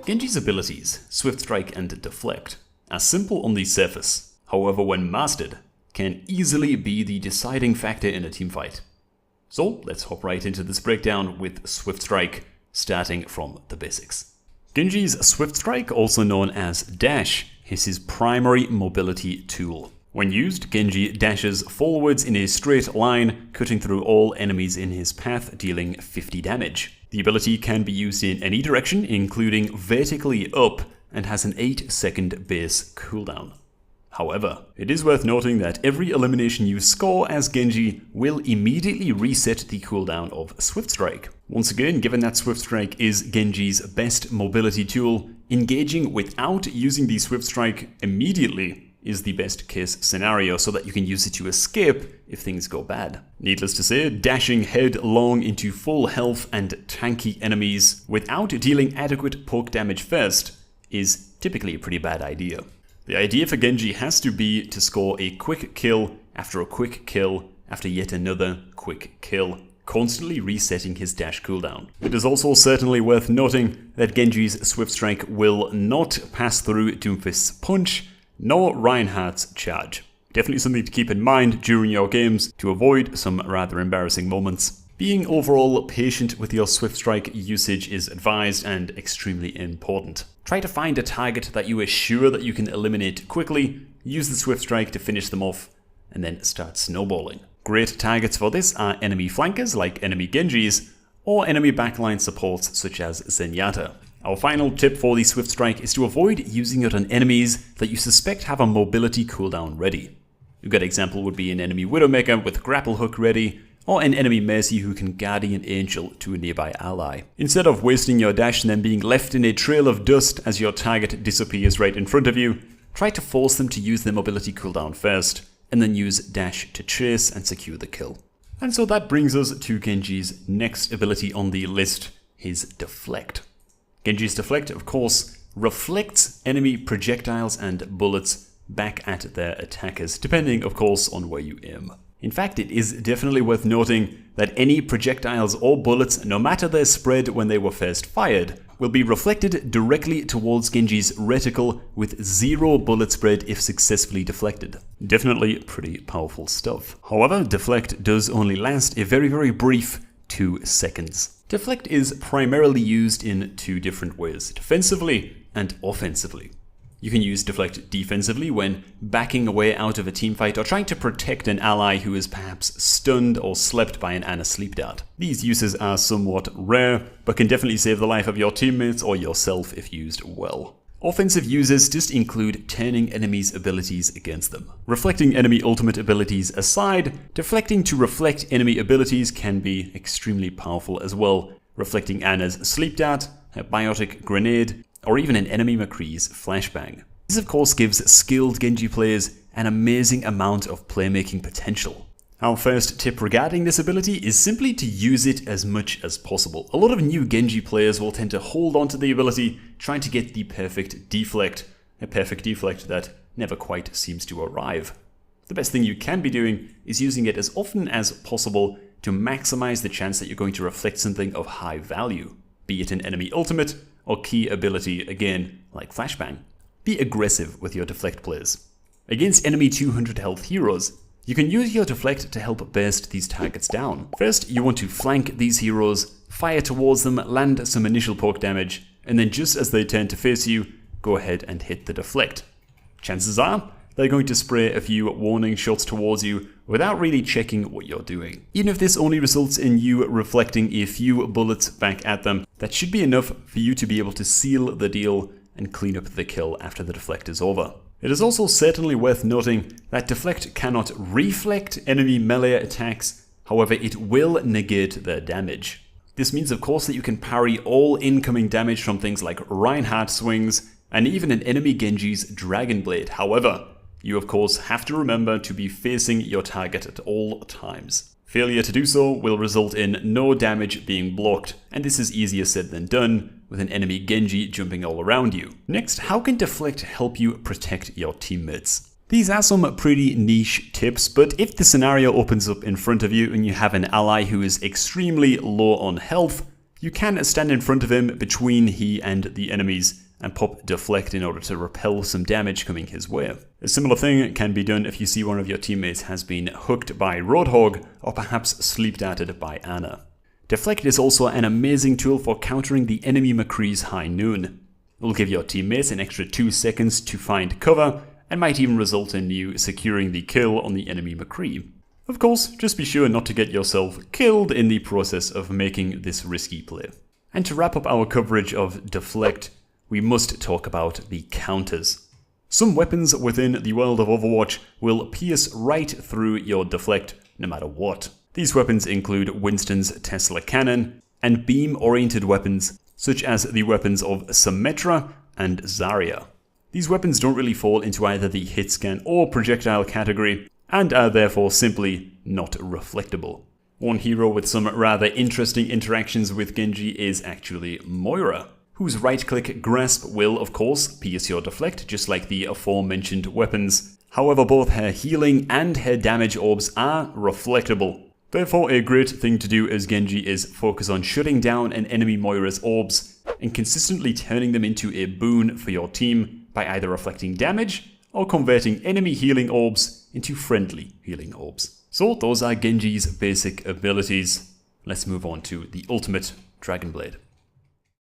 Genji's abilities, Swift Strike and Deflect, are simple on the surface, however when mastered, can easily be the deciding factor in a teamfight. So let's hop right into this breakdown with Swift Strike, starting from the basics. Genji's Swift Strike, also known as Dash, is his primary mobility tool. When used, Genji dashes forwards in a straight line, cutting through all enemies in his path, dealing 50 damage. The ability can be used in any direction, including vertically up, and has an 8-second base cooldown. However, it is worth noting that every elimination you score as Genji will immediately reset the cooldown of Swift Strike. Once again, given that Swift Strike is Genji's best mobility tool, engaging without using the Swift Strike immediately is the best case scenario so that you can use it to escape if things go bad. Needless to say, dashing headlong into full health and tanky enemies without dealing adequate poke damage first is typically a pretty bad idea. The idea for Genji has to be to score a quick kill after a quick kill after yet another quick kill, constantly resetting his dash cooldown. It is also certainly worth noting that Genji's Swift Strike will not pass through Doomfist's punch, nor Reinhardt's charge. Definitely something to keep in mind during your games to avoid some rather embarrassing moments. Being overall patient with your Swift Strike usage is advised and extremely important. Try to find a target that you are sure that you can eliminate quickly, use the Swift Strike to finish them off, and then start snowballing. Great targets for this are enemy flankers like enemy Genjis, or enemy backline supports such as Zenyatta. Our final tip for the Swift Strike is to avoid using it on enemies that you suspect have a mobility cooldown ready. A good example would be an enemy Widowmaker with grapple hook ready, or an enemy Mercy who can Guardian Angel to a nearby ally. Instead of wasting your dash and then being left in a trail of dust as your target disappears right in front of you, try to force them to use their mobility cooldown first, and then use dash to chase and secure the kill. And so that brings us to Genji's next ability on the list, his Deflect. Genji's Deflect, of course, reflects enemy projectiles and bullets back at their attackers, depending, of course, on where you aim. In fact, it is definitely worth noting that any projectiles or bullets, no matter their spread when they were first fired, will be reflected directly towards Genji's reticle with 0 bullet spread if successfully deflected. Definitely pretty powerful stuff. However, Deflect does only last a very brief 2 seconds. Deflect is primarily used in 2 different ways, defensively and offensively. You can use Deflect defensively when backing away out of a teamfight or trying to protect an ally who is perhaps stunned or slept by an Ana sleep dart. These uses are somewhat rare, but can definitely save the life of your teammates or yourself if used well. Offensive uses just include turning enemies' abilities against them. Reflecting enemy ultimate abilities aside, deflecting to reflect enemy abilities can be extremely powerful as well, reflecting Ana's sleep dart, a biotic grenade, or even an enemy McCree's flashbang. This of course gives skilled Genji players an amazing amount of playmaking potential. Our first tip regarding this ability is simply to use it as much as possible. A lot of new Genji players will tend to hold on to the ability, trying to get the perfect deflect, a perfect deflect that never quite seems to arrive. The best thing you can be doing is using it as often as possible to maximize the chance that you're going to reflect something of high value, be it an enemy ultimate or key ability, again, like flashbang. Be aggressive with your deflect plays. Against enemy 200 health heroes, you can use your Deflect to help burst these targets down. First, you want to flank these heroes, fire towards them, land some initial poke damage, and then just as they turn to face you, go ahead and hit the Deflect. Chances are, they're going to spray a few warning shots towards you without really checking what you're doing. Even if this only results in you reflecting a few bullets back at them, that should be enough for you to be able to seal the deal and clean up the kill after the Deflect is over. It is also certainly worth noting that Deflect cannot reflect enemy melee attacks, however it will negate their damage. This means of course that you can parry all incoming damage from things like Reinhardt swings and even an enemy Genji's Dragonblade. However, you of course have to remember to be facing your target at all times. Failure to do so will result in no damage being blocked, and this is easier said than done, with an enemy Genji jumping all around you. Next, how can Deflect help you protect your teammates? These are some pretty niche tips, but if the scenario opens up in front of you and you have an ally who is extremely low on health, You can stand in front of him between he and the enemies and pop deflect in order to repel some damage coming his way. A similar thing can be done if you see one of your teammates has been hooked by Roadhog or perhaps sleep darted by Ana. Deflect is also an amazing tool for countering the enemy McCree's High Noon. It will give your teammates an extra 2 seconds to find cover and might even result in you securing the kill on the enemy McCree. Of course, just be sure not to get yourself killed in the process of making this risky play. And to wrap up our coverage of Deflect, we must talk about the counters. Some weapons within the world of Overwatch will pierce right through your Deflect no matter what. These weapons include Winston's Tesla Cannon and beam-oriented weapons such as the weapons of Symmetra and Zarya. These weapons don't really fall into either the hit scan or projectile category and are therefore simply not reflectable. One hero with some rather interesting interactions with Genji is actually Moira, whose right-click grasp will, of course, pierce your Deflect, just like the aforementioned weapons. However, both her healing and her damage orbs are reflectable. Therefore, a great thing to do as Genji is focus on shutting down an enemy Moira's orbs and consistently turning them into a boon for your team by either reflecting damage or converting enemy healing orbs into friendly healing orbs. So those are Genji's basic abilities. Let's move on to the ultimate Dragonblade.